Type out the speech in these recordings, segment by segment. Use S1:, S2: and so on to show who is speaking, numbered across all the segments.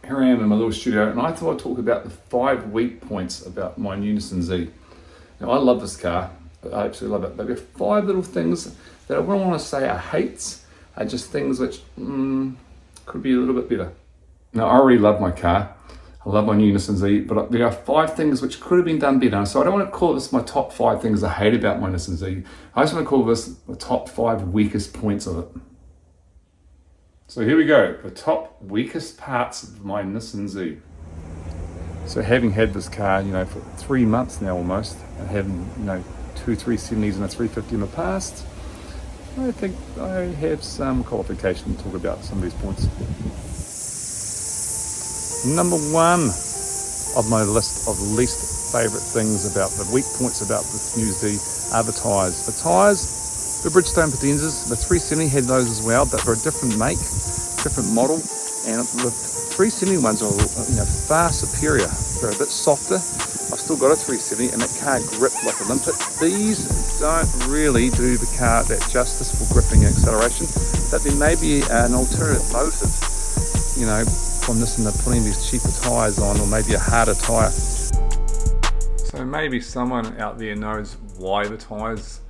S1: Here I am in my little studio, and I thought I'd talk about the 5 weak points about my new Nissan Z. Now, I love this car. I absolutely love it. But there are 5 little things that I wouldn't want to say are hates, are just things which could be a little bit better. Now, I already love my car. I love my new Nissan Z, but there are 5 things which could have been done better. So I don't want to call this my top 5 things I hate about my Nissan Z. I just want to call this the top 5 weakest points of it. So here we go, the top weakest parts of my Nissan Z. So having had this car, for 3 months now almost, and having, 2 370s and a 350 in the past, I think I have some qualification to talk about some of these points. Number 1 of my list of least favourite things about the weak points about this new Z are the tyres. The tyres, the Bridgestone Potenzas, the 370 had those as well, but they're a different make, different model, and the 370 ones are far superior. They're a bit softer. I've still got a 370 and that car gripped like a limpet. These don't really do the car that justice for gripping and acceleration, but there may be an alternative motive, from this and they're putting these cheaper tyres on, or maybe a harder tyre. So maybe someone out there knows why the tyres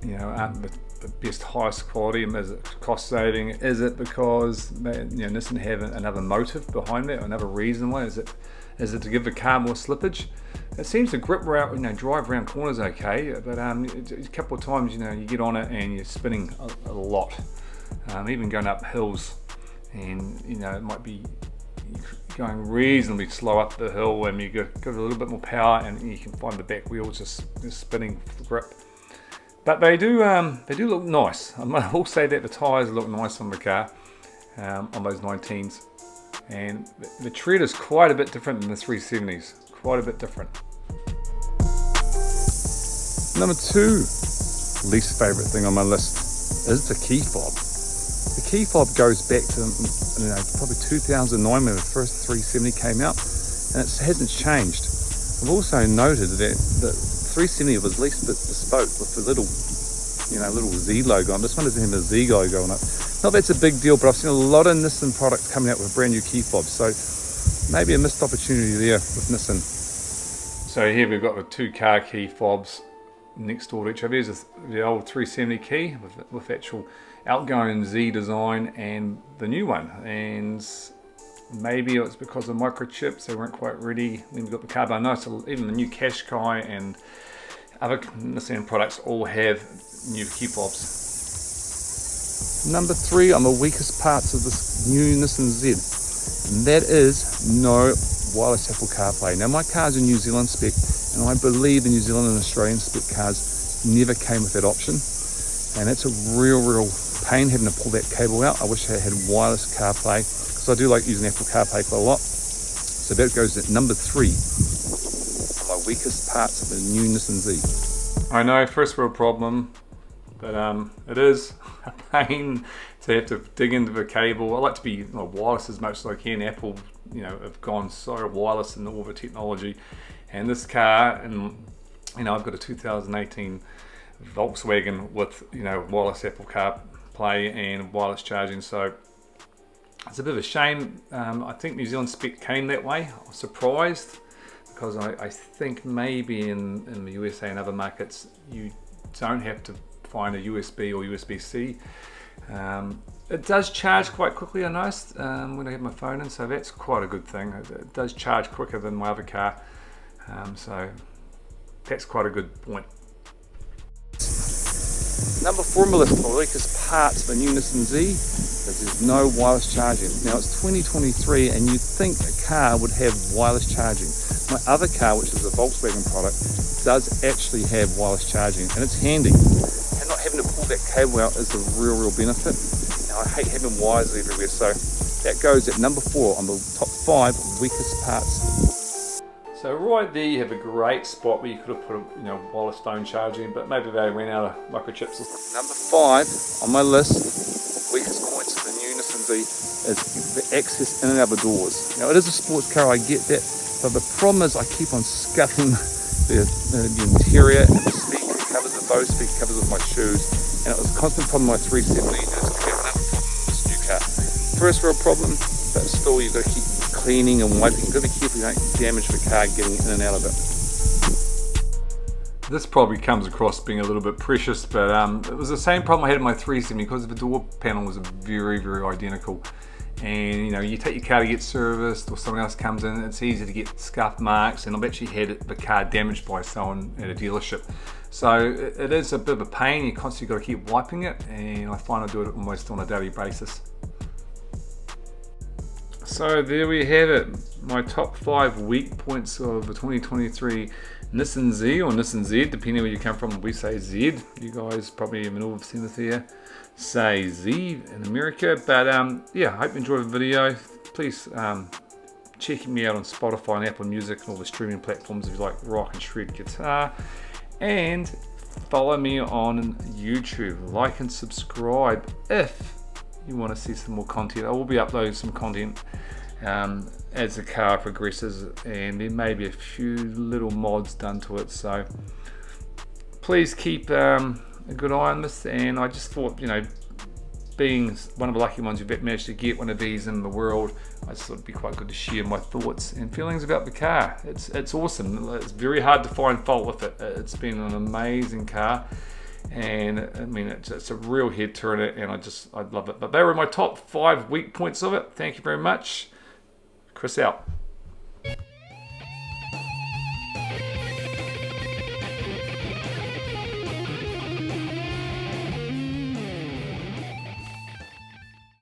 S1: aren't the best, highest quality. Is it cost saving? Is it because Nissan have another motive behind that, or another reason why? Is it to give the car more slippage? It seems to grip around, drive around corners okay, but a couple of times you get on it and you're spinning a lot, even going up hills, and it might be going reasonably slow up the hill, and you give it a little bit more power, and you can find the back wheels just spinning for grip. But they do look nice. I will say that the tyres look nice on the car, on those 19s. And the tread is quite a bit different than the 370s. Quite a bit different. Number 2 least favourite thing on my list is the key fob. The key fob goes back to probably 2009 when the first 370 came out, and it hasn't changed. I've also noted that the 370 was at least a bit bespoke with the little Z logo on. This one doesn't have a Z logo on it. Not that's a big deal, but I've seen a lot of Nissan products coming out with brand new key fobs, so maybe a missed opportunity there with Nissan. So here we've got the 2 car key fobs next door to each other. Here's the old 370 key with actual outgoing Z design and the new one, and maybe it's because of microchips, they weren't quite ready when we got the car. But I know even the new Qashqai and other Nissan products all have new key fobs. Number 3 on the weakest parts of this new Nissan Z, and that is no wireless Apple CarPlay. Now my car's a New Zealand spec, and I believe the New Zealand and Australian spec cars never came with that option, and it's a real pain having to pull that cable out. I wish I had wireless CarPlay, because I do like using Apple CarPlay quite a lot. So that goes at number 3 on my weakest parts of the new Nissan Z. I know, first world problem, but it is a pain to have to dig into the cable. I like to be wireless as much as I can. Apple, have gone so wireless in all the technology, and this car, and I've got a 2018 Volkswagen with wireless Apple CarPlay and wireless charging, so it's a bit of a shame. I think New Zealand spec came that way. I was surprised, because I think maybe in the USA and other markets you don't have to find a USB or USB-C. It does charge quite quickly, I noticed, when I have my phone in, so that's quite a good thing. It does charge quicker than my other car, so that's quite a good point. Number 4 on my list for the weakest parts of the new Nissan Z is there's no wireless charging. Now it's 2023 and you'd think a car would have wireless charging. My other car, which is a Volkswagen product, does actually have wireless charging, and it's handy. And not having to pull that cable out is a real benefit. Now I hate having wires everywhere, so that goes at number 4 on the top 5 weakest parts. So right there you have a great spot where you could have put a wireless phone charging, but maybe they ran out of microchips. Number 5 on my list, weakest points of the new Nissan Z, is the access in and out of the doors. Now it is a sports car, I get that, but the problem is I keep on scuffing the interior and the speaker covers, the Bose speaker covers with my shoes, and it was a constant problem with my 370, and it's another problem with this new car. First world problem, but still you've got to keep cleaning and wiping. You've got to be careful you don't damage the car getting in and out of it. This probably comes across being a little bit precious, but it was the same problem I had in my 370 because the door panel was very, very identical. And you know, you take your car to get serviced or someone else comes in, it's easy to get scuff marks, and I've actually had the car damaged by someone at a dealership. So it is a bit of a pain. You constantly got to keep wiping it, and I find I do it almost on a daily basis. So there we have it, my top 5 weak points of the 2023 Nissan Z or Nissan Z, depending where you come from. We say Z. You guys probably in the Northern Hemisphere say Z in America. But yeah, I hope you enjoyed the video. Please check me out on Spotify and Apple Music and all the streaming platforms if you like rock and shred guitar. And follow me on YouTube. Like and subscribe if you want to see some more content. I will be uploading some content as the car progresses, and there may be a few little mods done to it, so please keep a good eye on this. And I just thought, you know, being one of the lucky ones who've managed to get one of these in the world, I just thought it'd be quite good to share my thoughts and feelings about the car. It's awesome. It's very hard to find fault with it. It's been an amazing car, and I mean, it's a real head turner, and I love it. But they were my top 5 weak points of it. Thank you very much. Chris out.